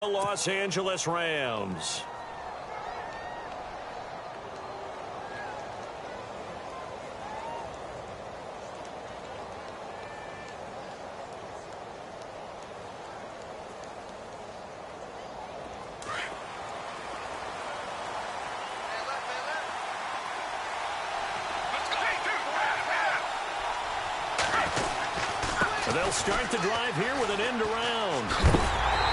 The Los Angeles Rams. They'll start the drive here with an end around.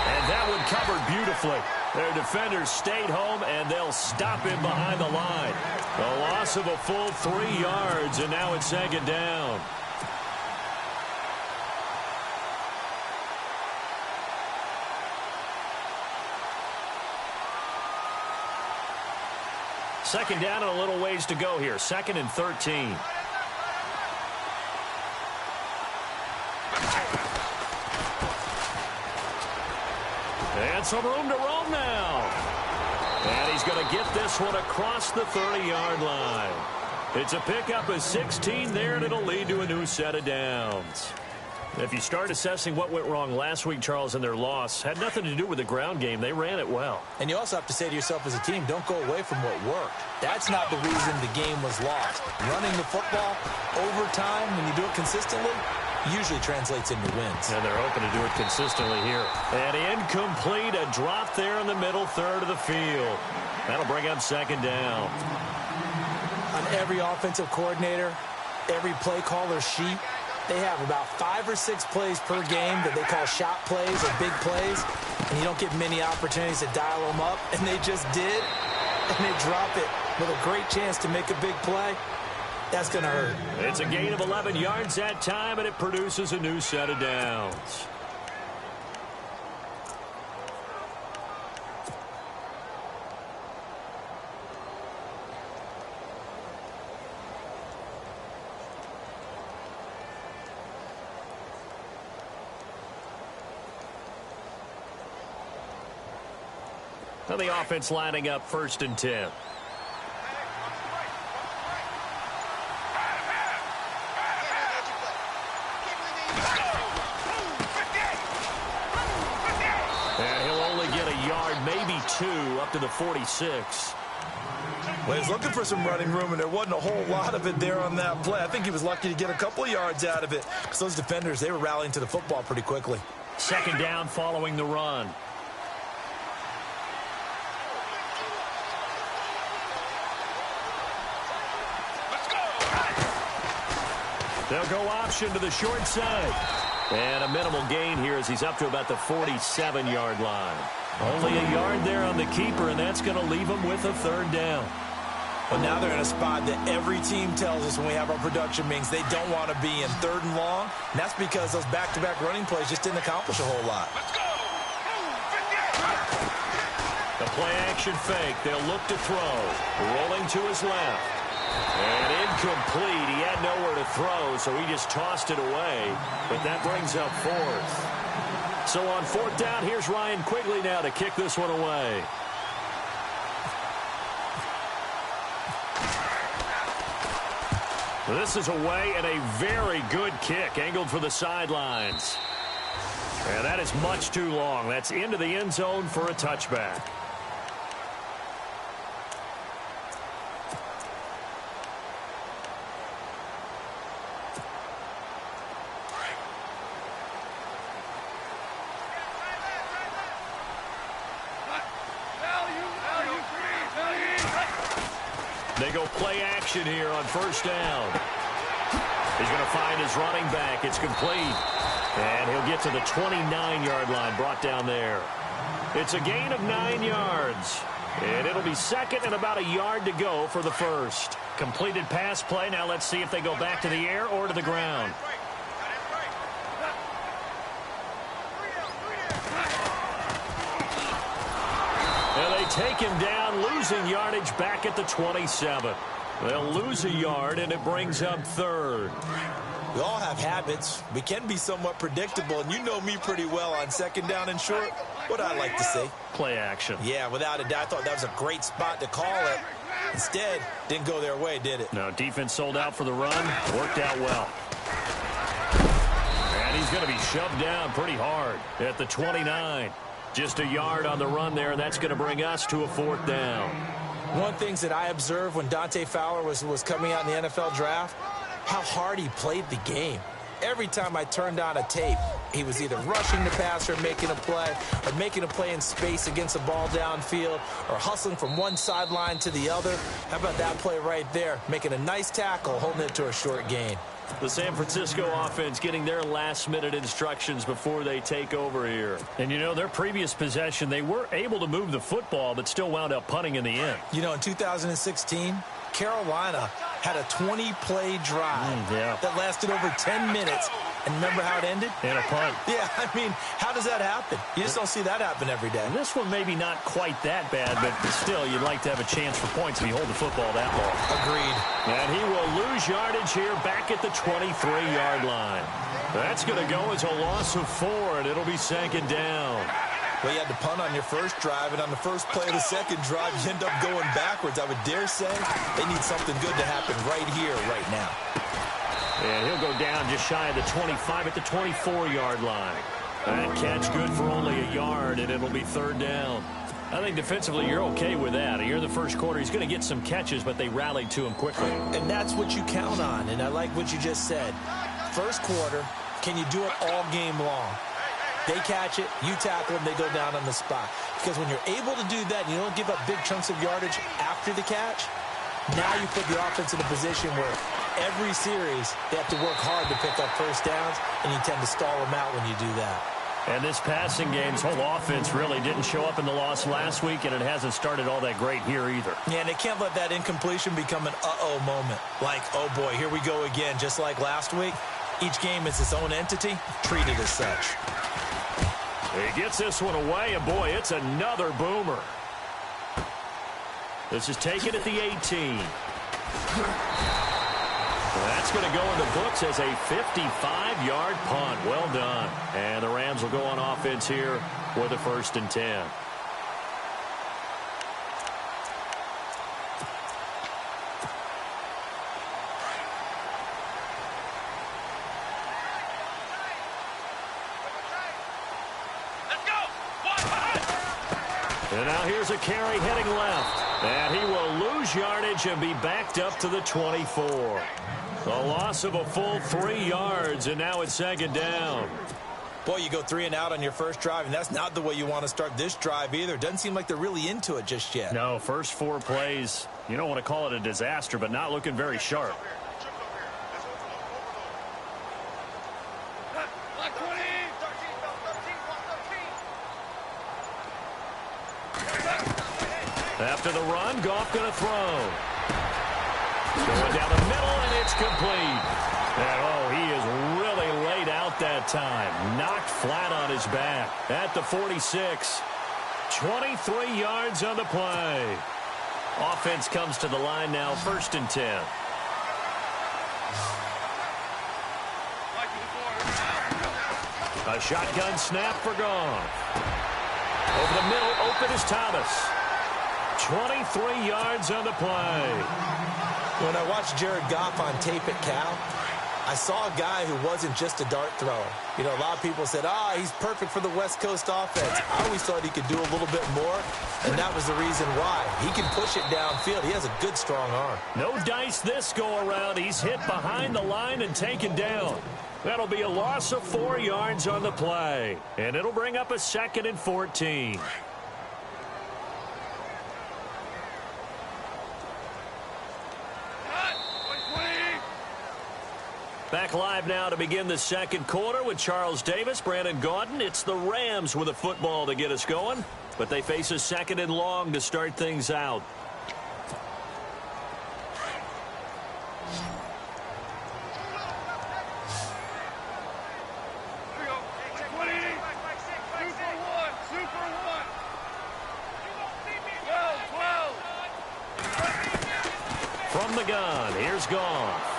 And that one covered beautifully. Their defenders stayed home, and they'll stop him behind the line. A loss of a full 3 yards, and now it's second down. Second down and a little ways to go here. 2nd and 13. And some room to roam now. And he's going to get this one across the 30-yard line. It's a pickup of 16 there, and it'll lead to a new set of downs. If you start assessing what went wrong last week, Charles, in their loss, had nothing to do with the ground game. They ran it well. And you also have to say to yourself as a team, don't go away from what worked. That's not the reason the game was lost. Running the football over time, when you do it consistently, usually translates into wins. And they're hoping to do it consistently here. And incomplete, a drop there in the middle third of the field. That'll bring up second down. On every offensive coordinator, every play caller sheet, they have about 5 or 6 plays per game that they call shot plays or big plays, and you don't get many opportunities to dial them up, and they just did, and they drop it with a great chance to make a big play. That's going to hurt. It's a gain of 11 yards that time, and it produces a new set of downs. Now the offense lining up 1st and 10. And he'll only get a yard, maybe 2, up to the 46. Well, he's looking for some running room, and there wasn't a whole lot of it there on that play. I think he was lucky to get a couple of yards out of it, because those defenders, they were rallying to the football pretty quickly. Second down following the run. They'll go option to the short side. And a minimal gain here as he's up to about the 47-yard line. Only a yard there on the keeper, and that's going to leave him with a 3rd down. But now they're in a spot that every team tells us when we have our production meetings they don't want to be in 3rd and long. And that's because those back-to-back running plays just didn't accomplish a whole lot. The play-action fake. They'll look to throw. Rolling to his left. And incomplete. He had nowhere to throw, so he just tossed it away. But that brings up 4th. So on 4th down, here's Ryan Quigley now to kick this one away. This is away, and a very good kick, angled for the sidelines. And that is much too long. That's into the end zone for a touchback. They go play action here on 1st down. He's going to find his running back. It's complete. And he'll get to the 29-yard line, brought down there. It's a gain of 9 yards. And it'll be 2nd and about a yard to go for the 1st. Completed pass play. Now let's see if they go back to the air or to the ground. And they take him down, losing yardage back at the 27. They'll lose a yard, and it brings up 3rd. We all have habits. We can be somewhat predictable, and you know me pretty well on 2nd down and short. What I like to say. Play action. Yeah, without a doubt, I thought that was a great spot to call it. Instead, didn't go their way, did it? No, defense sold out for the run. Worked out well. And he's going to be shoved down pretty hard at the 29. Just a yard on the run there, and that's going to bring us to a 4th down. One of the things that I observed when Dante Fowler was coming out in the NFL draft, how hard he played the game. Every time I turned on a tape, he was either rushing the passer, making a play in space against a ball downfield, or hustling from one sideline to the other. How about that play right there? Making a nice tackle, holding it to a short gain. The San Francisco offense getting their last-minute instructions before they take over here. And, you know, their previous possession, they were able to move the football, but still wound up punting in the end. You know, in 2016, Carolina had a 20-play drive that lasted over 10 minutes. And remember how it ended? And a punt. Yeah, I mean, how does that happen? You just don't see that happen every day. And this one maybe not quite that bad, but still, you'd like to have a chance for points if you hold the football that long. Agreed. And he will lose yardage here back at the 23-yard line. That's going to go as a loss of 4, and it'll be 2nd down. Well, you had to punt on your first drive, and on the first play of the second drive, you end up going backwards. I would dare say they need something good to happen right here, right now. And he'll go down just shy of the 25 at the 24-yard line. That catch good for only a yard, and it'll be 3rd down. I think defensively you're okay with that. Here in the first quarter, he's going to get some catches, but they rallied to him quickly. And that's what you count on, and I like what you just said. First quarter, can you do it all game long? They catch it, you tackle them, they go down on the spot. Because when you're able to do that and you don't give up big chunks of yardage after the catch, now you put the offense in a position where every series they have to work hard to pick up first downs, and you tend to stall them out when you do that. And this passing game's whole offense really didn't show up in the loss last week, and it hasn't started all that great here either. Yeah, and they can't let that incompletion become an uh-oh moment. Like, oh boy, here we go again, just like last week. Each game is its own entity, treated as such. He gets this one away, and boy, it's another boomer. This is taken at the 18. That's going to go in the books as a 55-yard punt. Well done. And the Rams will go on offense here with a 1st and 10. And now here's a carry heading left. And he will lose yardage and be backed up to the 24. A loss of a full 3 yards, and now it's 2nd down. Boy, you go 3 and out on your first drive, and that's not the way you want to start this drive either. Doesn't seem like they're really into it just yet. No, first 4 plays, you don't want to call it a disaster, but not looking very sharp. After the run, Goff going to throw. Going down the middle, and it's complete. And, oh, he is really laid out that time. Knocked flat on his back at the 46. 23 yards on the play. Offense comes to the line now, 1st and 10. A shotgun snap for Goff. Over the middle, open is Thomas. 23 yards on the play. When I watched Jared Goff on tape at Cal, I saw a guy who wasn't just a dart thrower. You know, a lot of people said, he's perfect for the West Coast offense. I always thought he could do a little bit more, and that was the reason why. He can push it downfield. He has a good, strong arm. No dice this go-around. He's hit behind the line and taken down. That'll be a loss of 4 yards on the play, and it'll bring up a 2nd and 14. Back live now to begin the second quarter with Charles Davis, Brandon Gaudin. It's the Rams with a football to get us going, but they face a 2nd and long to start things out. From the gun, here's Goff.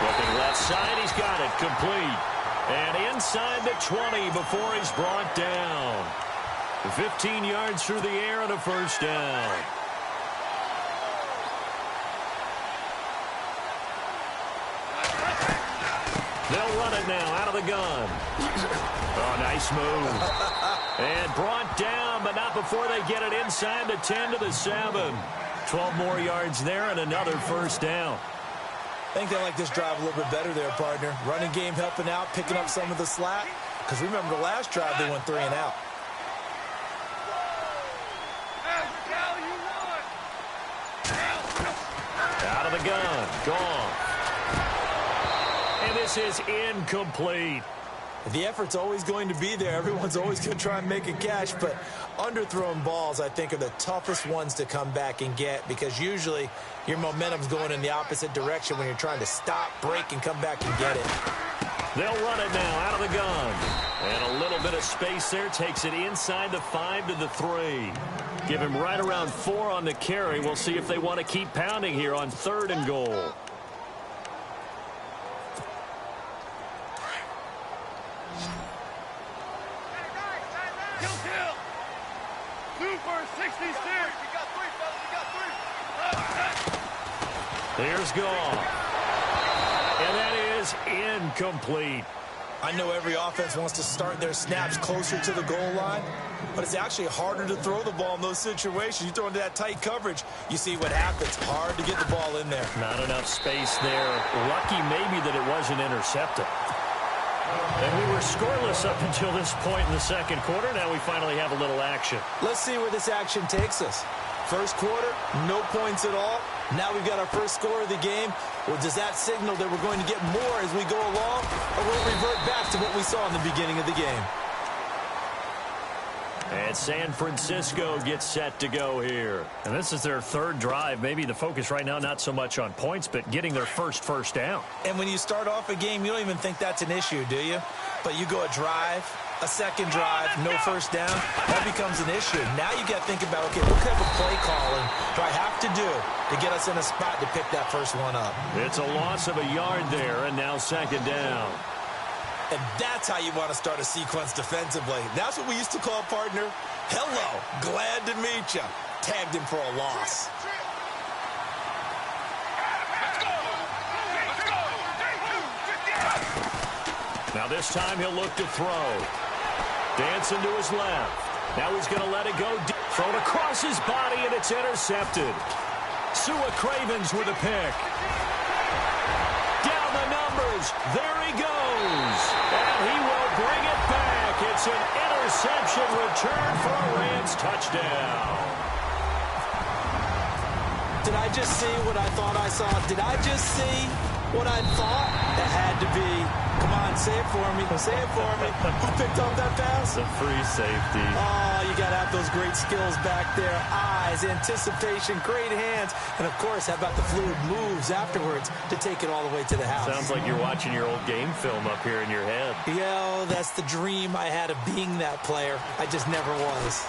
Looking left side, he's got it complete. And inside the 20 before he's brought down. 15 yards through the air and a 1st down. They'll run it now out of of the gun. Oh, nice move. And brought down, but not before they get it inside the 10 to the 7. 12 more yards there and another first down. I think they like this drive a little bit better there, partner. Running game helping out, picking up some of the slack. Because remember the last drive, they went 3 and out. Out of the gun. Gone. And this is incomplete. The effort's always going to be there. Everyone's always going to try and make a catch, but underthrown balls, I think, are the toughest ones to come back and get because usually your momentum's going in the opposite direction when you're trying to stop, break, and come back and get it. They'll run it now out of the gun. And a little bit of space there takes it inside the 5 to the 3. Give him right around 4 on the carry. We'll see if they want to keep pounding here on 3rd and goal. Here's Goff. And that is incomplete. I know every offense wants to start their snaps closer to the goal line, but it's actually harder to throw the ball in those situations. You throw into that tight coverage, you see what happens. Hard to get the ball in there. Not enough space there. Lucky maybe that it wasn't intercepted. And we were scoreless up until this point in the second quarter. Now we finally have a little action. Let's see where this action takes us. First quarter, no points at all. Now we've got our first score of the game. Well, does that signal that we're going to get more as we go along, or will it revert back to what we saw in the beginning of the game? And San Francisco gets set to go here. And this is their 3rd drive. Maybe the focus right now not so much on points, but getting their first down. And when you start off a game, you don't even think that's an issue, do you? But you go a drive, a second drive, no first down, that becomes an issue. Now you got to think about, okay, what kind of play calling do I have to do to get us in a spot to pick that first one up? It's a loss of a yard there, and now 2nd down. And that's how you want to start a sequence defensively. That's what we used to call, partner, hello, glad to meet you. Tagged him for a loss. Now this time he'll look to throw. Dancing to his left. Now he's going to let it go. Thrown across his body, and it's intercepted. Sua Cravens with a pick. Down the numbers. There he goes. And he will bring it back. It's an interception return for a Rams touchdown. Did I just see what I thought I saw? Did I just see what I thought? It had to be. Come on, say it for me. Say it for me. Who picked up that pass? The free safety. Oh, you got to have those great skills back there. Eyes, anticipation, great hands. And, of course, how about the fluid moves afterwards to take it all the way to the house? Sounds like you're watching your old game film up here in your head. Yeah, that's the dream I had of being that player. I just never was.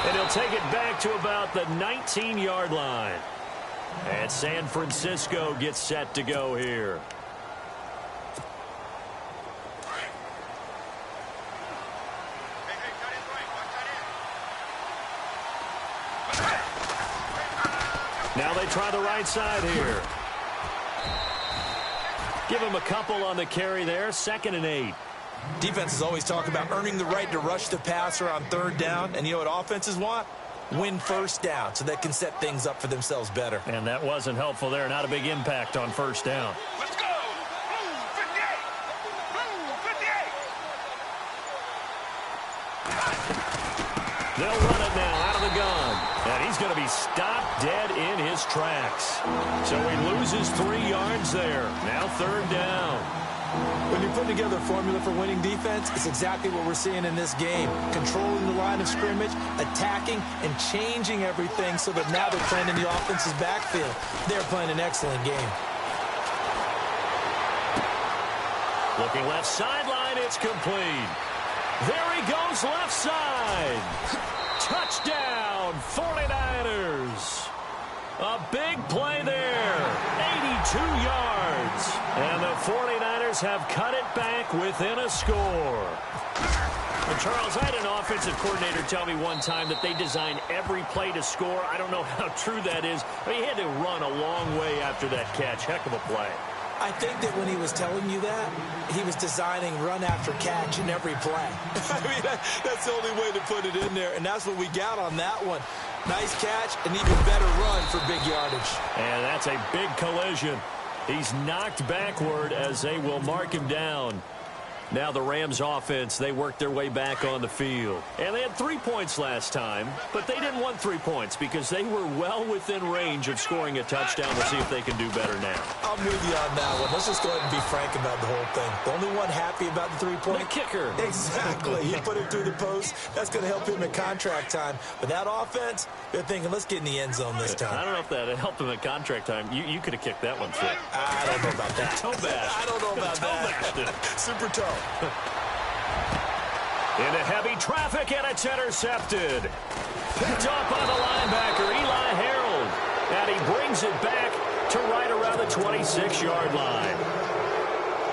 And he'll take it back to about the 19-yard line. And San Francisco gets set to go here. Now they try the right side here. Give him a couple on the carry there. 2nd and 8. Defenses always talk about earning the right to rush the passer on 3rd down. And you know what offenses want? Win first down so they can set things up for themselves better. And that wasn't helpful there. Not a big impact on 1st down. Let's go. Move, 58. Move, 58. They'll run it now out of the gun. And he's going to be stopped dead in his tracks. So he loses 3 yards there. Now 3rd down. When you're putting together a formula for winning defense, it's exactly what we're seeing in this game. Controlling the line of scrimmage, attacking, and changing everything so that now they're playing in the offense's backfield. They're playing an excellent game. Looking left sideline, it's complete. There he goes left side. Touchdown, 49ers. A big play there, 82 yards. And the 49ers have cut it back within a score. And Charles, I had an offensive coordinator tell me one time that they design every play to score. I don't know how true that is, but he had to run a long way after that catch. Heck of a play. I think that when he was telling you that, he was designing run after catch in every play. I mean, that's the only way to put it in there, and that's what we got on that one. Nice catch, an even better run for big yardage. And that's a big collision. He's knocked backward as they will mark him down. Now the Rams offense, they worked their way back on the field. And they had 3 points last time, but they didn't want 3 points because they were well within range of scoring a touchdown. We'll see if they can do better now. I'm with you on that one. Let's just go ahead and be frank about the whole thing. The only one happy about the 3-point. The kicker. Exactly. He put it through the post. That's going to help him in contract time. But that offense, they're thinking, let's get in the end zone this time. I don't know if that helped him at contract time. You could have kicked that one through. I don't know about that. Toe bash. I don't know about that. Super toe. Into heavy traffic, and it's intercepted. Picked off by the linebacker, Eli Harold. And he brings it back to right around the 26-yard line.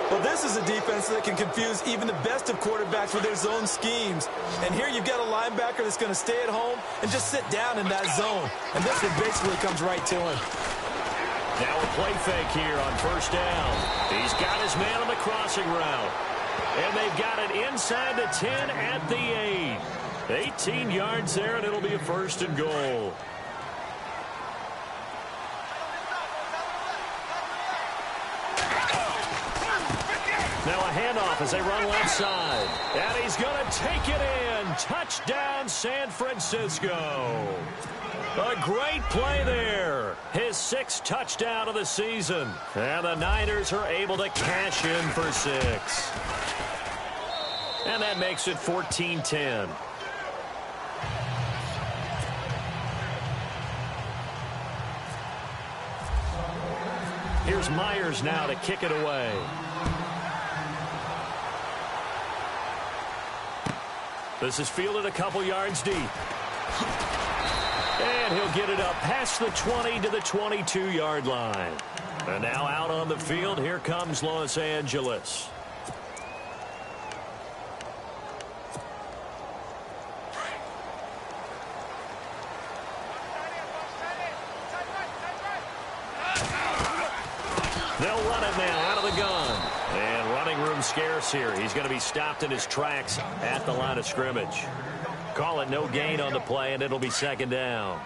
Well, this is a defense that can confuse even the best of quarterbacks with their zone schemes. And here you've got a linebacker that's going to stay at home and just sit down in that zone. And this one basically comes right to him. Now a play fake here on first down. He's got his man on the crossing route. And they've got it inside the 10 at the 8. 18 yards there, and it'll be a first and goal. Now a handoff as they run left side. And he's going to take it in. Touchdown, San Francisco. A great play there. His 6th touchdown of the season. And the Niners are able to cash in for 6. And that makes it 14-10. Here's Myers now to kick it away. This is fielded a couple yards deep. And he'll get it up past the 20 to the 22-yard line. And now out on the field, here comes Los Angeles. They'll run it now out of the gun. And running room scarce here. He's going to be stopped in his tracks at the line of scrimmage. Call it no gain on the play, and it'll be second down.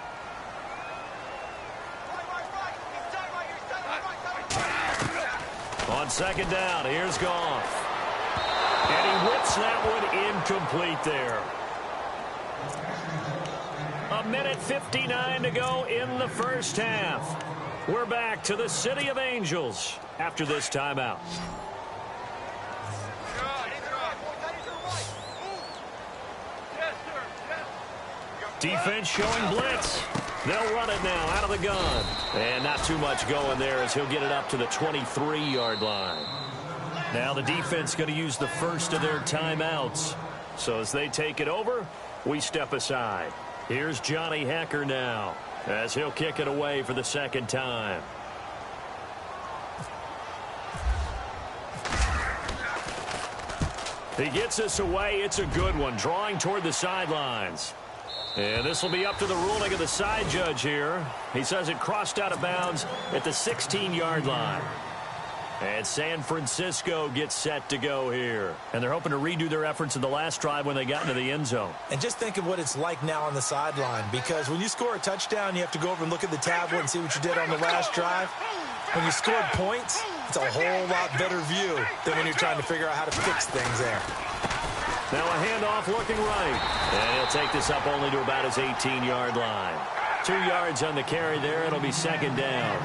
On second down, here's Goff. And he whips that one incomplete there. A minute 59 to go in the first half. We're back to the City of Angels after this timeout. Defense showing blitz. They'll run it now out of the gun. And not too much going there as he'll get it up to the 23-yard line. Now the defense going to use the first of their timeouts. So as they take it over, we step aside. Here's Johnny Hekker now as he'll kick it away for the second time. He gets us away. It's a good one, drawing toward the sidelines. And this will be up to the ruling of the side judge here. He says it crossed out of bounds at the 16-yard line. And San Francisco gets set to go here. And they're hoping to redo their efforts in the last drive when they got into the end zone. And just think of what it's like now on the sideline, because when you score a touchdown, you have to go over and look at the tablet and see what you did on the last drive. When you scored points, it's a whole lot better view than when you're trying to figure out how to fix things there. Now a handoff looking right. And he'll take this up only to about his 18-yard line. 2 yards on the carry there. It'll be second down.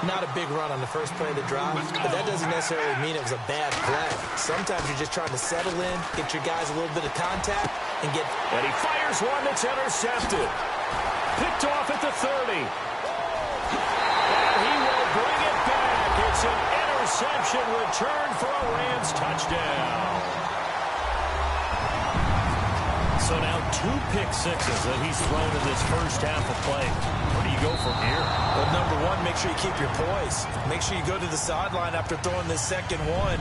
Not a big run on the first play of the drive, but that doesn't necessarily mean it was a bad play. Sometimes you're just trying to settle in, get your guys a little bit of contact, and get... And he fires one that's intercepted. Picked off at the 30. And he will bring it back. It's an interception return for a Rams touchdown. So now 2 pick sixes that he's thrown in this first half of play. Where do you go from here? Well, number one, make sure you keep your poise. Make sure you go to the sideline after throwing this second one,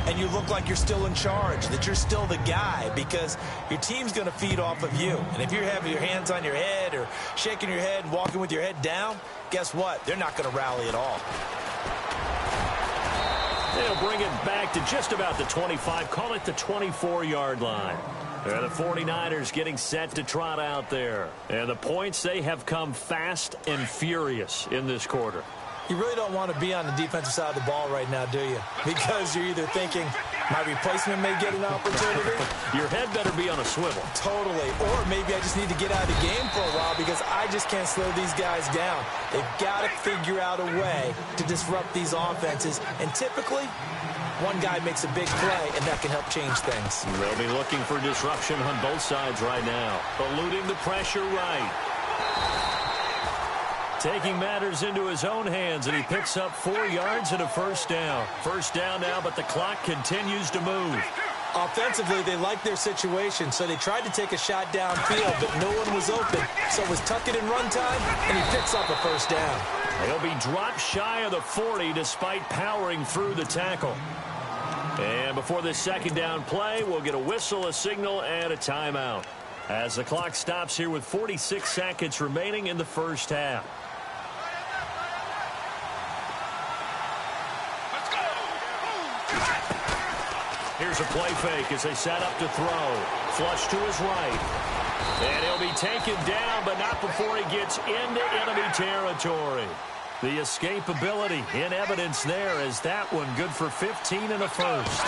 and you look like you're still in charge, that you're still the guy, because your team's going to feed off of you. And if you're having your hands on your head or shaking your head and walking with your head down, guess what? They're not going to rally at all. They'll bring it back to just about the 25, call it the 24-yard line. And the 49ers getting set to trot out there. And the points, they have come fast and furious in this quarter. You really don't want to be on the defensive side of the ball right now, do you? Because you're either thinking, my replacement may get an opportunity. Your head better be on a swivel. Totally. Or maybe I just need to get out of the game for a while because I just can't slow these guys down. They've got to figure out a way to disrupt these offenses. And typically, one guy makes a big play, and that can help change things. They'll be looking for disruption on both sides right now. Eluding the pressure right. Taking matters into his own hands, and he picks up 4 yards and a first down. First down now, but the clock continues to move. Offensively, they like their situation, so they tried to take a shot downfield, but no one was open. So it was tuck it in run time, and he picks up a first down. He'll be dropped shy of the 40 despite powering through the tackle. And before this second down play, we'll get a whistle, a signal, and a timeout. As the clock stops here with 46 seconds remaining in the first half. Here's a play fake as they set up to throw. Flush to his right. And he'll be taken down, but not before he gets into enemy territory. The escapability in evidence there as that one good for 15 and a first.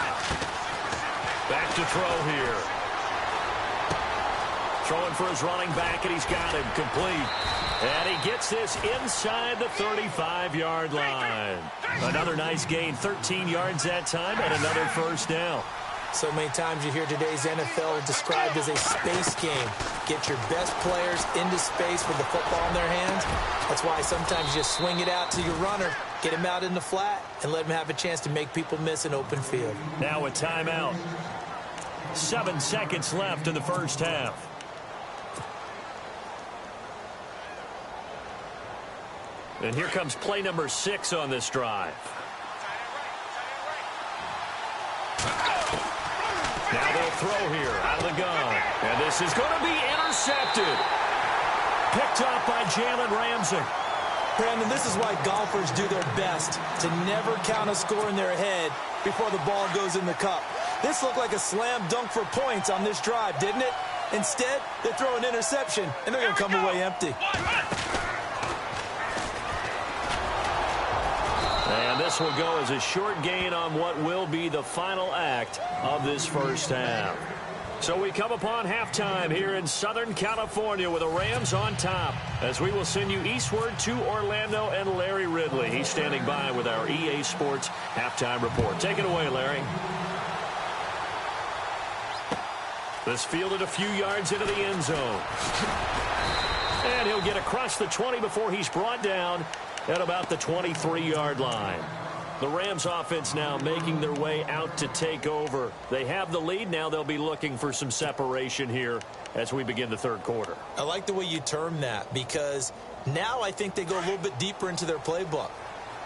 Back to throw here. Throwing for his running back, and he's got him complete. And he gets this inside the 35-yard line. Another nice gain, 13 yards that time, and another first down. So many times you hear today's NFL described as a space game. Get your best players into space with the football in their hands. That's why sometimes you just swing it out to your runner, get him out in the flat, and let him have a chance to make people miss an open field. Now a timeout. 7 seconds left in the first half. And here comes play number 6 on this drive. Now they'll throw here out of the gun. And this is going to be intercepted. Picked up by Jalen Ramsey. Brandon, this is why golfers do their best to never count a score in their head before the ball goes in the cup. This looked like a slam dunk for points on this drive, didn't it? Instead, they throw an interception, and they're going to come away empty. And this will go as a short gain on what will be the final act of this first half. So we come upon halftime here in Southern California with the Rams on top as we will send you eastward to Orlando and Larry Ridley. He's standing by with our EA Sports halftime report. Take it away, Larry. This fielded a few yards into the end zone. And he'll get across the 20 before he's brought down at about the 23-yard line. The Rams offense now making their way out to take over. They have the lead. Now they'll be looking for some separation here as we begin the third quarter. I like the way you term that because now I think they go a little bit deeper into their playbook.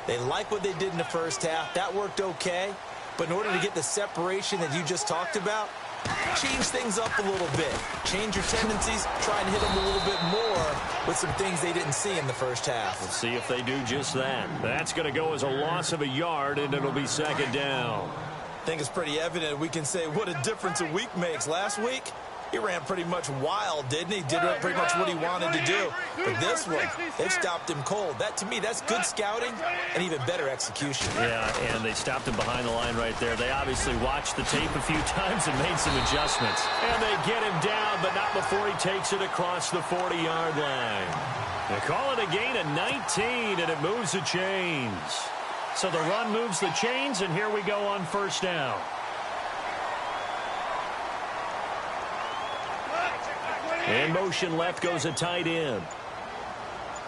They like what they did in the first half. That worked okay. But in order to get the separation that you just talked about, change things up a little bit. Change your tendencies. Try and hit them a little bit more with some things they didn't see in the first half. Let's see if they do just that. That's going to go as a loss of a yard, and it'll be second down. I think it's pretty evident we can say what a difference a week makes. Last week, he ran pretty much wild, didn't he? Did pretty much what he wanted to do. But this one, they've stopped him cold. That, to me, that's good scouting and even better execution. Yeah, and they stopped him behind the line right there. They obviously watched the tape a few times and made some adjustments. And they get him down, but not before he takes it across the 40-yard line. They call it a gain of 19, and it moves the chains. So the run moves the chains, and here we go on first down. In motion left goes a tight end.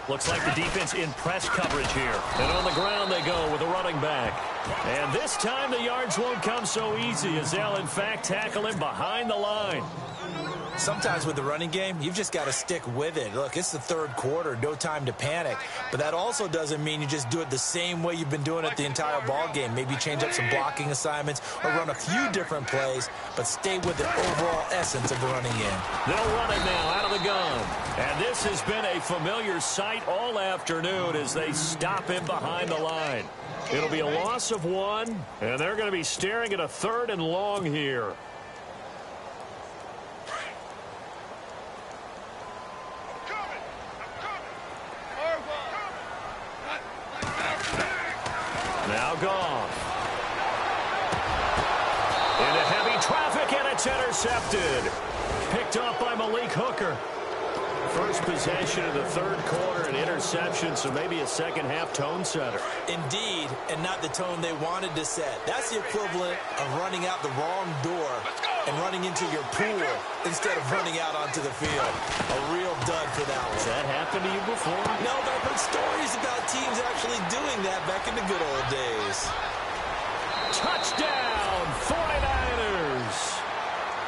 Looks like the defense in press coverage here. And on the ground they go with a running back. And this time the yards won't come so easy as they'll in fact tackle him behind the line. Sometimes with the running game, you've just got to stick with it. Look, it's the third quarter, no time to panic. But that also doesn't mean you just do it the same way you've been doing it the entire ball game. Maybe change up some blocking assignments or run a few different plays, but stay with the overall essence of the running game. They'll run it now out of the gun. And this has been a familiar sight all afternoon as they stop him behind the line. It'll be a loss loss of 1, and they're going to be staring at a 3rd and long here. Now gone. Into heavy traffic, and it's intercepted. Picked off by Malik Hooker. First possession of the 3rd quarter, an interception, so maybe a second-half tone setter. Indeed, and not the tone they wanted to set. That's the equivalent of running out the wrong door and running into your pool instead of running out onto the field. A real dud for that one. Has that happened to you before? No, but I've heard stories about teams actually doing that back in the good old days. Touchdown, 49ers.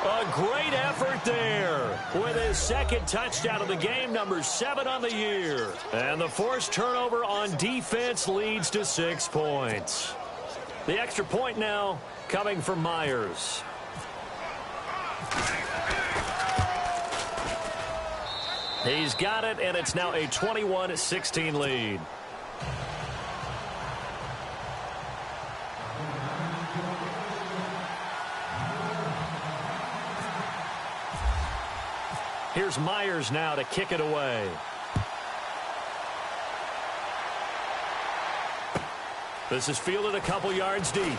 A great effort there with his 2nd touchdown of the game, number 7 on the year. And the forced turnover on defense leads to 6 points. The extra point now coming from Myers. He's got it, and it's now a 21-16 lead. Here's Myers now to kick it away. This is fielded a couple yards deep.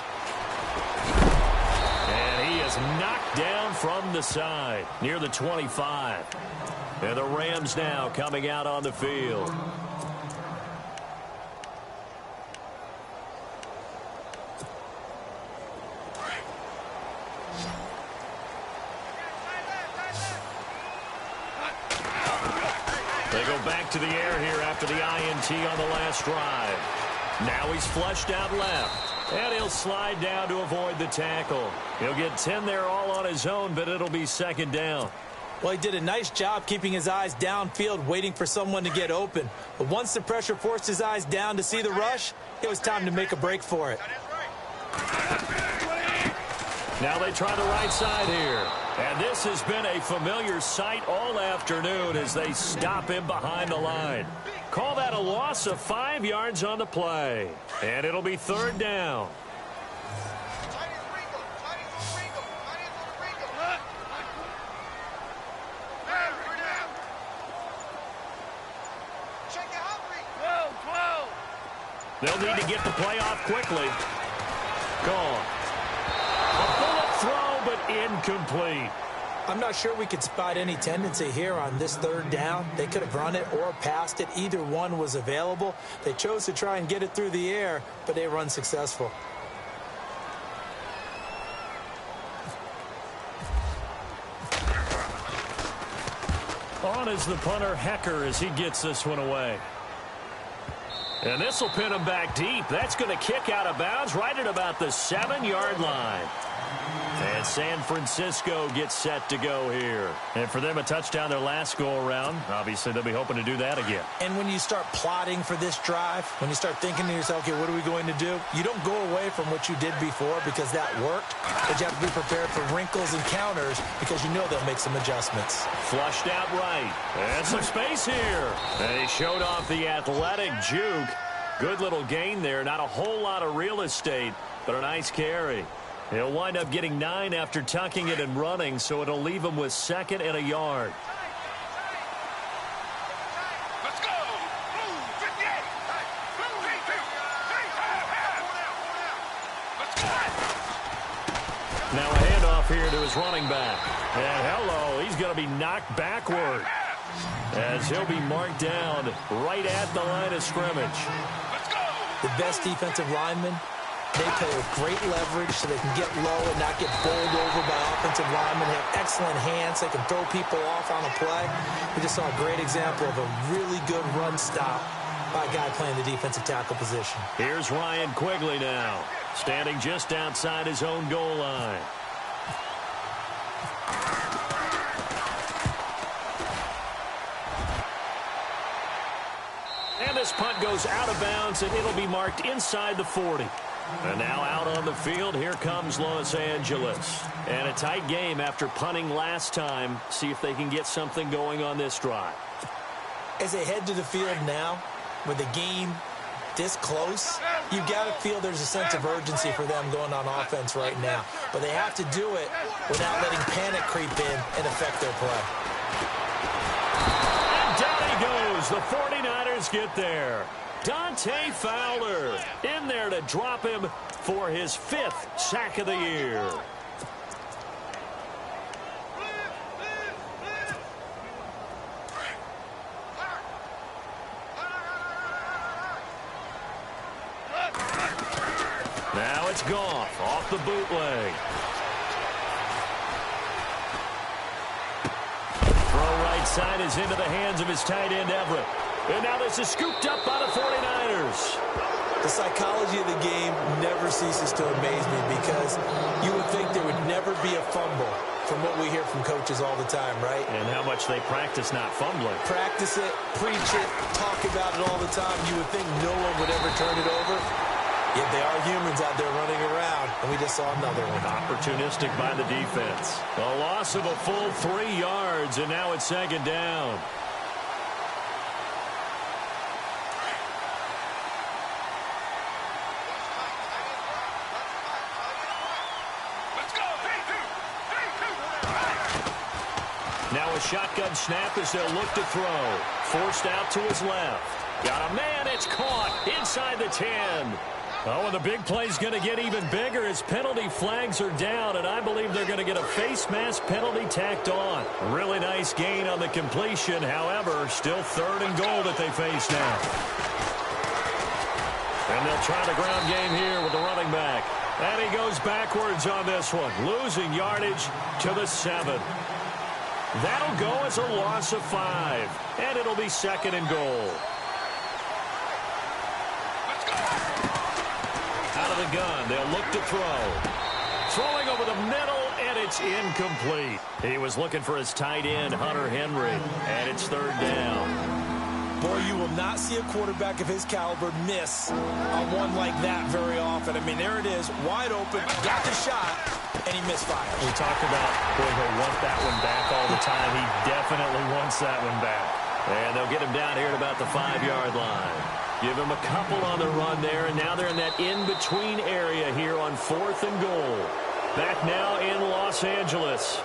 And he is knocked down from the side near the 25. And the Rams now coming out on the field. They go back to the air here after the INT on the last drive. Now he's flushed out left. And he'll slide down to avoid the tackle. He'll get 10 there all on his own, but it'll be 2nd down. Well, he did a nice job keeping his eyes downfield, waiting for someone to get open. But once the pressure forced his eyes down to see the rush, it was time to make a break for it. Now they try the right side here. And this has been a familiar sight all afternoon as they stop him behind the line. Call that a loss of 5 yards on the play. And it'll be 3rd down. They'll need to get the play off quickly. Gone. A bullet throw, but incomplete. I'm not sure we could spot any tendency here on this 3rd down. They could have run it or passed it. Either one was available. They chose to try and get it through the air, but they were unsuccessful. On is the punter, Hecker, as he gets this one away. And this will pin him back deep. That's going to kick out of bounds right at about the 7-yard line. And San Francisco gets set to go here. And for them, a touchdown their last go-around. Obviously, they'll be hoping to do that again. And when you start plotting for this drive, when you start thinking to yourself, okay, what are we going to do? You don't go away from what you did before because that worked. But you have to be prepared for wrinkles and counters because you know they'll make some adjustments. Flushed out right. And some space here. And he showed off the athletic juke. Good little gain there. Not a whole lot of real estate, but a nice carry. He'll wind up getting 9 after tucking it and running, so it'll leave him with 2nd and a yard. Let's go! Move, 58! Let's go! Now a handoff here to his running back. And hello, he's going to be knocked backward as he'll be marked down right at the line of scrimmage. Let's go! The best defensive linemen, they play with great leverage so they can get low and not get bowled over by offensive linemen. They have excellent hands. They can throw people off on a play. We just saw a great example of a really good run stop by a guy playing the defensive tackle position. Here's Ryan Quigley now, standing just outside his own goal line. And this punt goes out of bounds, and it'll be marked inside the 40. And now out on the field, here comes Los Angeles. And a tight game after punting last time. See if they can get something going on this drive. As they head to the field now, with the game this close, You've got to feel there's a sense of urgency for them going on offense right now. But they have to do it without letting panic creep in and affect their play. And down he goes. The 49ers get there. Dante Fowler in there to drop him for his 5th sack of the year. Now it's Goff off the bootleg. Throw right side is into the hands of his tight end, Everett. And now this is scooped up by the 49ers. The psychology of the game never ceases to amaze me because you would think there would never be a fumble from what we hear from coaches all the time, right? And how much they practice not fumbling. Practice it, preach it, talk about it all the time. You would think no one would ever turn it over. Yet they are humans out there running around, and we just saw another one. Opportunistic by the defense. A loss of a full 3 yards, and now it's 2nd down. Now a shotgun snap as they'll look to throw. Forced out to his left. Got a man. It's caught inside the 10. Oh, and the big play's going to get even bigger as penalty flags are down, and I believe they're going to get a face mask penalty tacked on. Really nice gain on the completion. However, still 3rd and goal that they face now. And they'll try the ground game here with the running back. And he goes backwards on this one, losing yardage to the 7. That'll go as a loss of 5, and it'll be 2nd and goal. Out of the gun, they'll look to throw. Throwing over the middle, and it's incomplete. He was looking for his tight end, Hunter Henry, and it's 3rd down. Boy, you will not see a quarterback of his caliber miss on one like that very often. I mean, there it is, wide open, got the shot, and he misfired. We talk about, boy, he'll want that one back all the time. He definitely wants that one back. And they'll get him down here at about the 5-yard line. Give him a couple on the run there, and now they're in that in-between area here on 4th and goal. Back now in Los Angeles.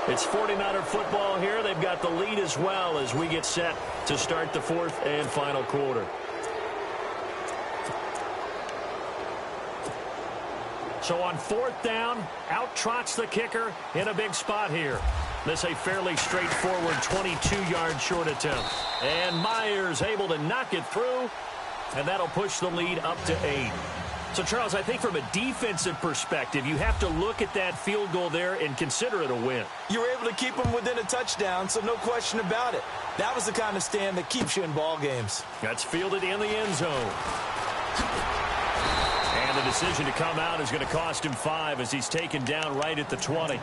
It's 49er football here. They've got the lead as well as we get set to start the 4th and final quarter. So on 4th down, out trots the kicker in a big spot here. This a fairly straightforward 22-yard short attempt. And Myers able to knock it through, and that'll push the lead up to 8. So, Charles, I think from a defensive perspective, you have to look at that field goal there and consider it a win. You were able to keep them within a touchdown, so no question about it. That was the kind of stand that keeps you in ball games. That's fielded in the end zone. And the decision to come out is going to cost him 5 as he's taken down right at the 20.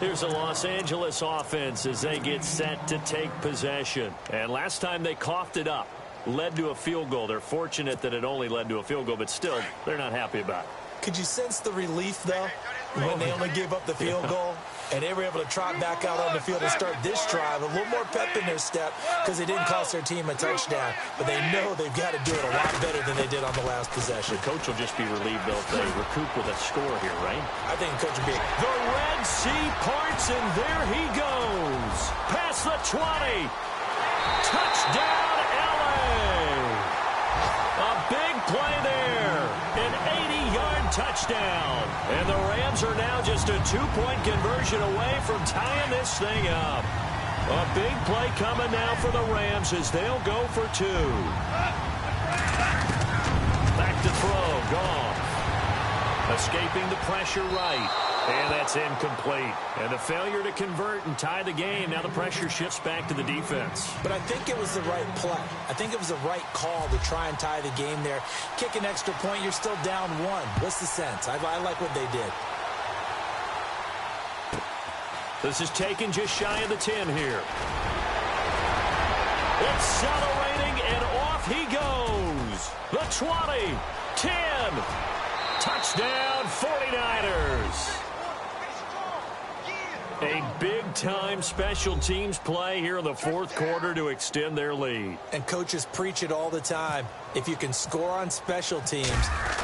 Here's the Los Angeles offense as they get set to take possession. And last time they coughed it up, led to a field goal. They're fortunate that it only led to a field goal, but still, they're not happy about it. Could you sense the relief, though, when they only gave up the field goal and they were able to trot back out on the field and start this drive? A little more pep in their step because they didn't cost their team a touchdown, but they know they've got to do it a lot better than they did on the last possession. The coach will just be relieved, though, if they recoup with a score here, right? I think the coach will be. The Red Sea parts, and there he goes. Past the 20. Touchdown, a big play there, an 80-yard touchdown. And the Rams are now just a 2-point conversion away from tying this thing up. A big play coming now for the Rams as they'll go for 2. Back to throw, Goff. Escaping the pressure right. And that's incomplete. And the failure to convert and tie the game. Now the pressure shifts back to the defense. But I think it was the right play. I think it was the right call to try and tie the game there. Kick an extra point, you're still down 1. What's the sense? I like what they did. This is taken just shy of the 10 here. Accelerating, and off he goes. The 20, 10. Touchdown, 49ers. A big big-time special teams play here in the fourth quarter to extend their lead. And coaches preach it all the time. If you can score on special teams,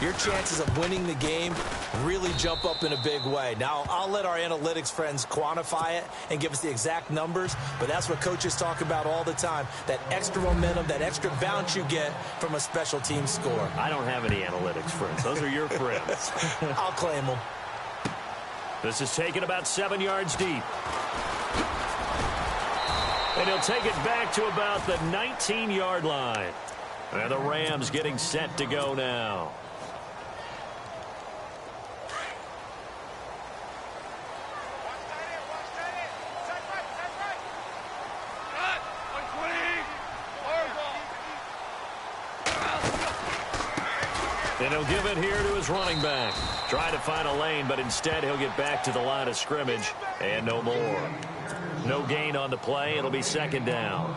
your chances of winning the game really jump up in a big way. Now, I'll let our analytics friends quantify it and give us the exact numbers, but that's what coaches talk about all the time, that extra momentum, that extra bounce you get from a special team score. I don't have any analytics friends. Those are your friends. I'll claim them. This is taken about 7 yards deep. And he'll take it back to about the 19-yard line. And the Rams getting set to go now. And he'll give it here to his running back. Trying to find a lane, but instead he'll get back to the line of scrimmage and no more. No gain on the play. It'll be second down.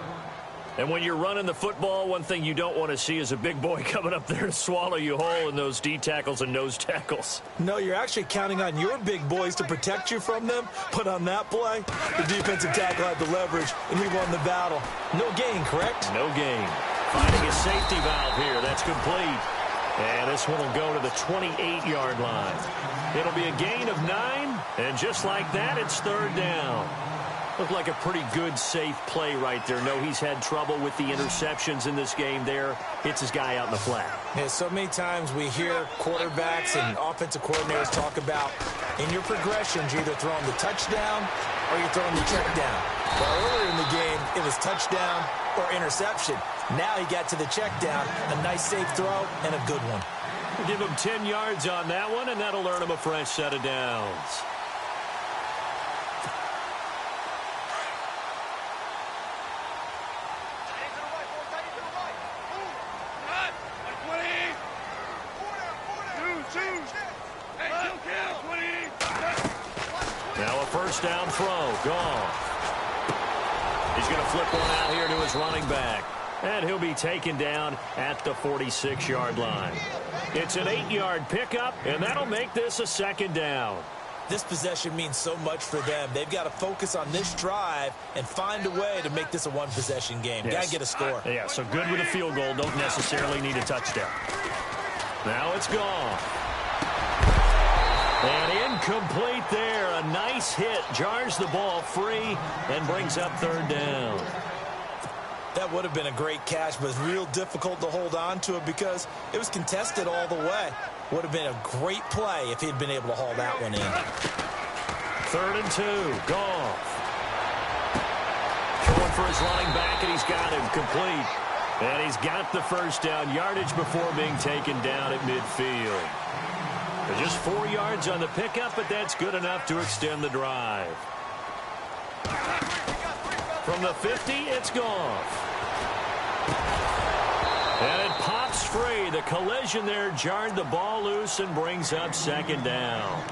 And when you're running the football, one thing you don't want to see is a big boy coming up there to swallow you whole in those D tackles and nose tackles. No, you're actually counting on your big boys to protect you from them. But on that play, the defensive tackle had the leverage, and he won the battle. No gain, correct? No gain. Finding a safety valve here. That's complete. And this one will go to the 28-yard line. It'll be a gain of 9, and just like that, it's third down. Looked like a pretty good, safe play right there. No, he's had trouble with the interceptions in this game there. Hits his guy out in the flat. Yeah, so many times we hear quarterbacks and offensive coordinators talk about in your progressions, you're either throwing the touchdown or you're throwing the check down. Well, earlier in the game, it was touchdown or interception. Now he got to the check down, a nice safe throw, and a good one. We'll give him 10 yards on that one, and that'll earn him a fresh set of downs. Now a first down throw. Goff. He's going to flip one out here to his running back. And he'll be taken down at the 46-yard line. It's an 8-yard pickup, and that'll make this a second down. This possession means so much for them. They've got to focus on this drive and find a way to make this a one-possession game. Yes. Got to get a score. Yeah, so good with a field goal. Don't necessarily need a touchdown. Now it's gone. And incomplete there. A nice hit. Jars the ball free and brings up third down. That would have been a great catch, but it's real difficult to hold on to it because it was contested all the way. Would have been a great play if he'd been able to haul that one in. 3rd and 2. Goff. Going for his running back, and he's got him complete. And he's got the first down. Yardage before being taken down at midfield. Just 4 yards on the pickup, but that's good enough to extend the drive. From the 50, it's Goff. And it pops free. The collision there jarred the ball loose and brings up second down.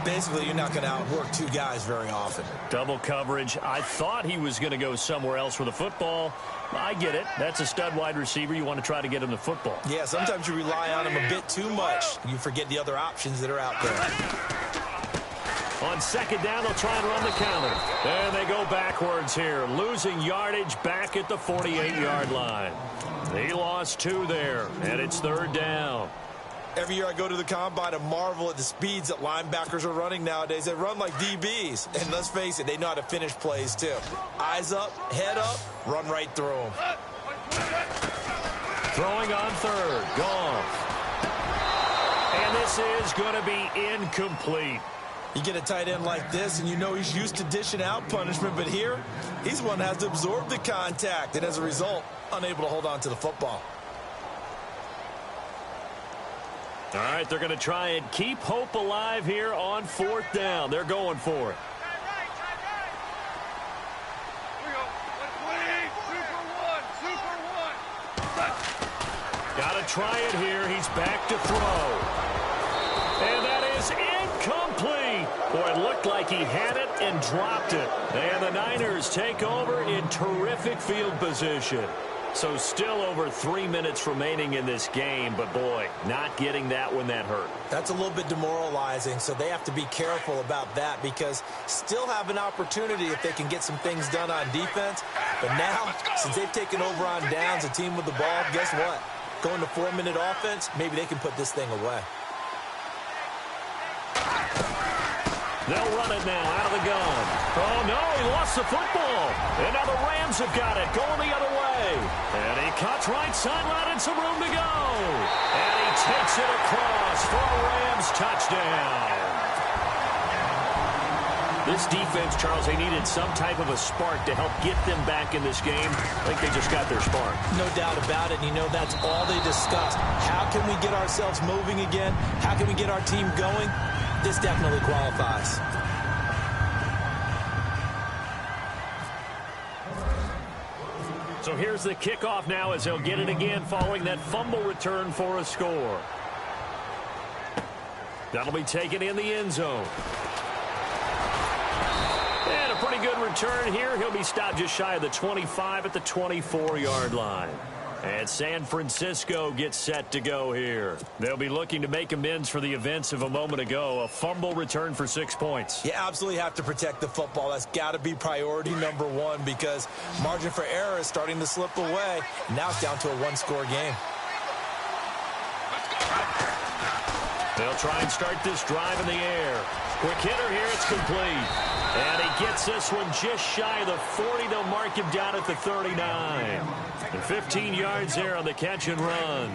Basically, you're not going to outwork two guys very often. Double coverage. I thought he was going to go somewhere else with the football. I get it. That's a stud wide receiver. You want to try to get him the football. Yeah, sometimes you rely on him a bit too much. You forget the other options that are out there. On second down, they'll try and run the counter. And they go backwards here, losing yardage back at the 48-yard line. He lost 2 there, and it's third down. Every year I go to the combine and marvel at the speeds that linebackers are running nowadays. They run like DBs. And let's face it, they know how to finish plays too. Eyes up, head up, run right through them. Throwing on third, Goff. And this is going to be incomplete. You get a tight end like this, and you know he's used to dishing out punishment, but here, he's one that has to absorb the contact, and as a result, unable to hold on to the football. All right, they're going to try and keep hope alive here on 4th down. They're going for it. Got to try it here. He's back to throw. And that is incomplete. Boy, it looked like he had it and dropped it. And the Niners take over in terrific field position. So still over 3 minutes remaining in this game, but boy, not getting that when that hurt. That's a little bit demoralizing, so they have to be careful about that because still have an opportunity if they can get some things done on defense. But now, since they've taken over on downs, a team with the ball, guess what? Going to 4-minute offense, maybe they can put this thing away. They'll run it now out of the gun. Oh, no, he lost the football. And now the Rams have got it going the other way. And he cuts right sideline and some room to go. And he takes it across for a Rams touchdown. This defense, Charles, they needed some type of a spark to help get them back in this game. I think they just got their spark. No doubt about it. And you know, that's all they discussed. How can we get ourselves moving again? How can we get our team going? This definitely qualifies. So here's the kickoff now as they'll get it again following that fumble return for a score. That'll be taken in the end zone. And a pretty good return here. He'll be stopped just shy of the 25 at the 24-yard line. And San Francisco gets set to go here. They'll be looking to make amends for the events of a moment ago. A fumble return for 6 points. You absolutely have to protect the football. That's got to be priority number one because margin for error is starting to slip away. Now it's down to a one-score game. They'll try and start this drive in the air. Quick hitter here. It's complete. And he gets this one just shy of the 40. They'll mark him down at the 39. And 15 yards there on the catch and run.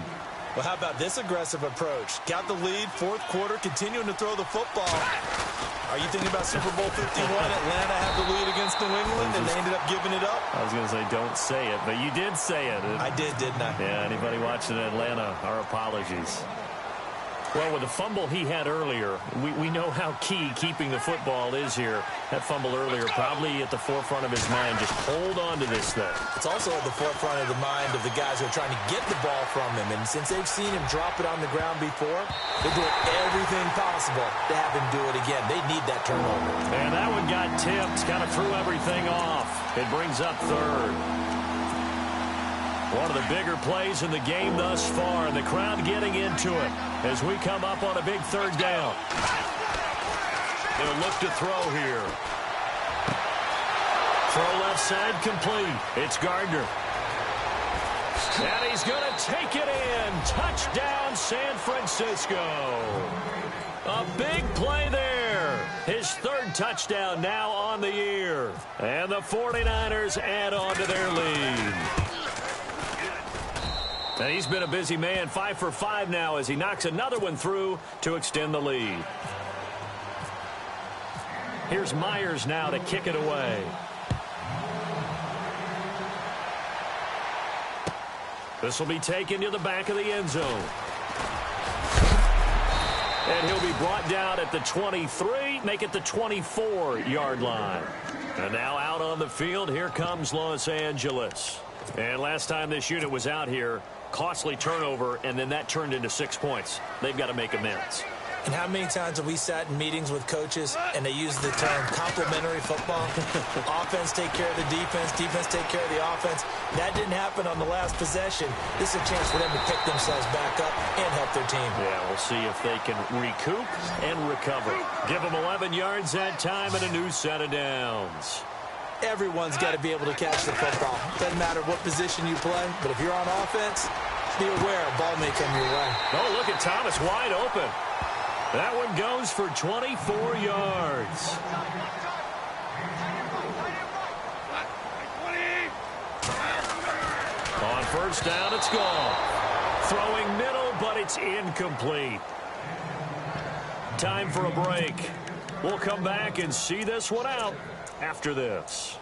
Well, how about this aggressive approach? Got the lead, fourth quarter, continuing to throw the football. Are you thinking about Super Bowl 51? Atlanta had the lead against New England, and they ended up giving it up? I was going to say don't say it, but you did say it. I did, didn't I? Yeah, anybody watching Atlanta, our apologies. Well, with the fumble he had earlier, we know how key keeping the football is here. That fumble earlier probably at the forefront of his mind. Just hold on to this thing. It's also at the forefront of the mind of the guys who are trying to get the ball from him. And since they've seen him drop it on the ground before, they're doing everything possible to have him do it again. They need that turnover. And that one got tipped, kind of threw everything off. It brings up third. One of the bigger plays in the game thus far, and the crowd getting into it as we come up on a big third down. They'll look to throw here. Throw left side complete. It's Gardner. And he's going to take it in. Touchdown, San Francisco. A big play there. His third touchdown now on the year. And the 49ers add on to their lead. And he's been a busy man, 5 for 5 now as he knocks another one through to extend the lead. Here's Myers now to kick it away. This will be taken to the back of the end zone. And he'll be brought down at the 23, make it the 24-yard line. And now out on the field, here comes Los Angeles. And last time this unit was out here, costly turnover, and then that turned into 6 points. They've got to make amends. And how many times have we sat in meetings with coaches and they use the term complementary football? Offense take care of the defense, defense take care of the offense. That didn't happen on the last possession. This is a chance for them to pick themselves back up and help their team. Yeah, we'll see if they can recoup and recover. Give them 11 yards that time and a new set of downs. Everyone's got to be able to catch the football. Doesn't matter what position you play, but if you're on offense, be aware a ball may come your way. Oh, look at Thomas wide open. That one goes for 24 yards. On first down, it's gone. Throwing middle, but it's incomplete. Time for a break. We'll come back and see this one out after this.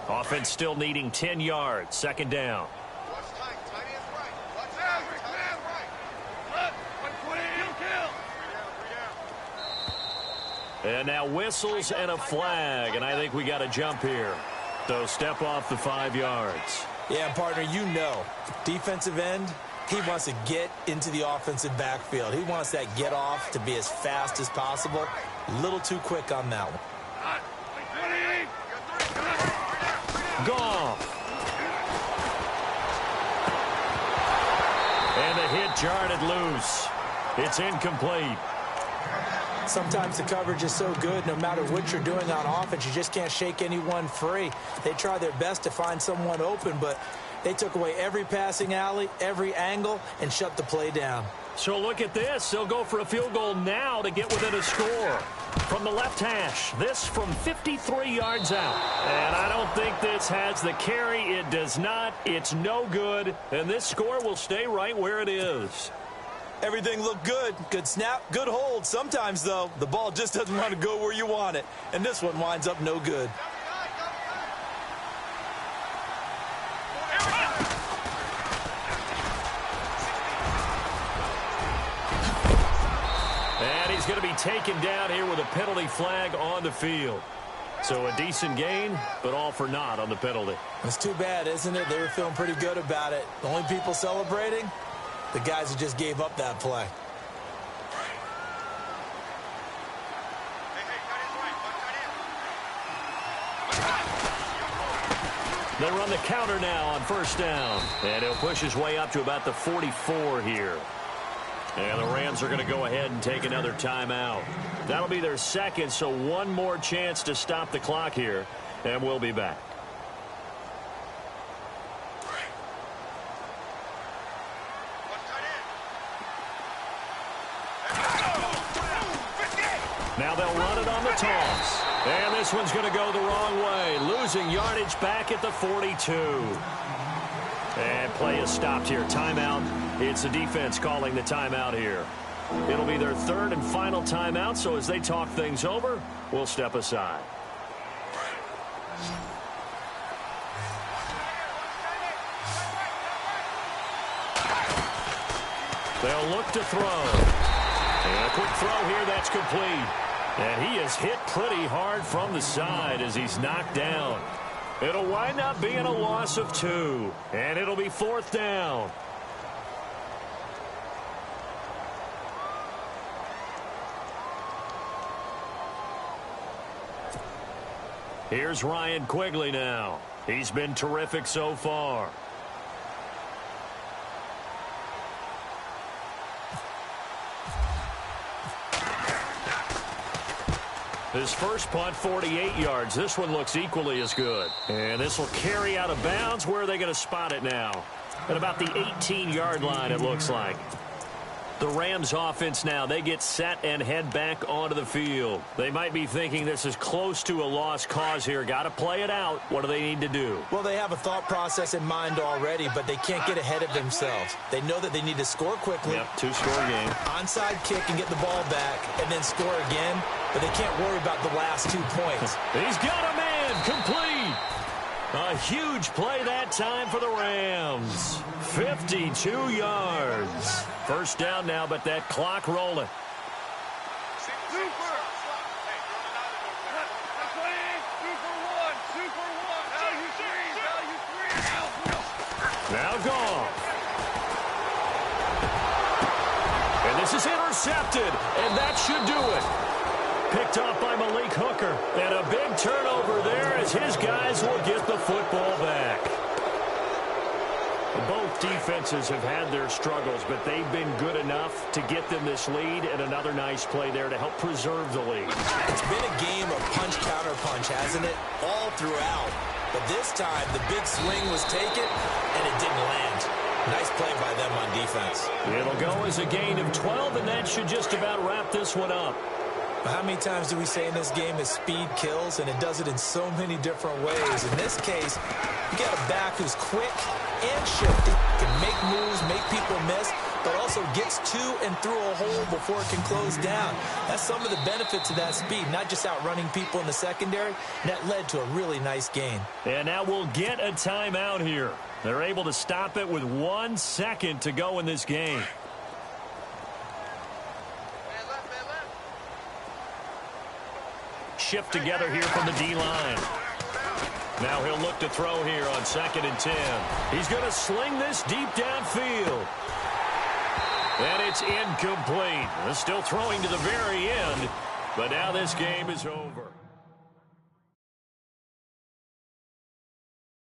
Offense still needing 10 yards. Second down. And now whistles and a flag, and I think we got to jump here. So step off the 5 yards. Yeah, partner, you know, defensive end, He wants to get into the offensive backfield. He wants that get off to be as fast as possible. A little too quick on that one. Goff. And the hit jarred it loose. It's incomplete. Sometimes the coverage is so good, no matter what you're doing on offense, you just can't shake anyone free. They try their best to find someone open, but they took away every passing alley, every angle, and shut the play down. So look at this. They'll go for a field goal now to get within a score. From the left hash, this from 53 yards out. And I don't think this has the carry. It does not. It's no good. And this score will stay right where it is. Everything looked good. Good snap, good hold. Sometimes, though, the ball just doesn't want to go where you want it. And this one winds up no good. And he's going to be taken down here with a penalty flag on the field. So a decent gain, but all for naught on the penalty. It's too bad, isn't it? They were feeling pretty good about it. The only people celebrating? The guys who just gave up that play. They run the counter now on first down. And he'll push his way up to about the 44 here. And the Rams are going to go ahead and take another timeout. That'll be their second, so one more chance to stop the clock here. And we'll be back. Now they'll run it on the toss. And this one's going to go the wrong way. Losing yardage back at the 42. And play is stopped here. Timeout. It's the defense calling the timeout here. It'll be their third and final timeout, so as they talk things over, we'll step aside. They'll look to throw. And a quick throw here, that's complete. And he is hit pretty hard from the side as he's knocked down. It'll wind up being a loss of 2. And it'll be fourth down. Here's Ryan Quigley now. He's been terrific so far. His first punt, 48 yards. This one looks equally as good. And this will carry out of bounds. Where are they going to spot it now? At about the 18-yard line, it looks like. The Rams offense now, they get set and head back onto the field. They might be thinking this is close to a lost cause here. Got to play it out. What do they need to do? Well, they have a thought process in mind already, but they can't get ahead of themselves. They know that they need to score quickly. Yep, two-score game. Onside kick and get the ball back and then score again, but they can't worry about the last 2 points. He's got a man complete. A huge play that time for the Rams. 52 yards. First down now, but that clock rolling. Now gone. And this is intercepted, and that should do it. Picked off by Malik Hooker. And a big turnover there as his guys will get the football back. Both defenses have had their struggles, but they've been good enough to get them this lead, and another nice play there to help preserve the lead. It's been a game of punch-counter-punch, hasn't it? All throughout. But this time, the big swing was taken, and it didn't land. Nice play by them on defense. It'll go as a gain of 12, and that should just about wrap this one up. But how many times do we say in this game that speed kills, and it does it in so many different ways? In this case, you got a back who's quick and shifty, can make moves, make people miss, but also gets to and through a hole before it can close down. That's some of the benefits of that speed, not just outrunning people in the secondary, and that led to a really nice gain. And now we'll get a timeout here. They're able to stop it with 1 second to go in this game. Shift together here from the D-line. Now he'll look to throw here on 2nd and 10. He's going to sling this deep downfield. And it's incomplete. Still throwing to the very end, but now this game is over.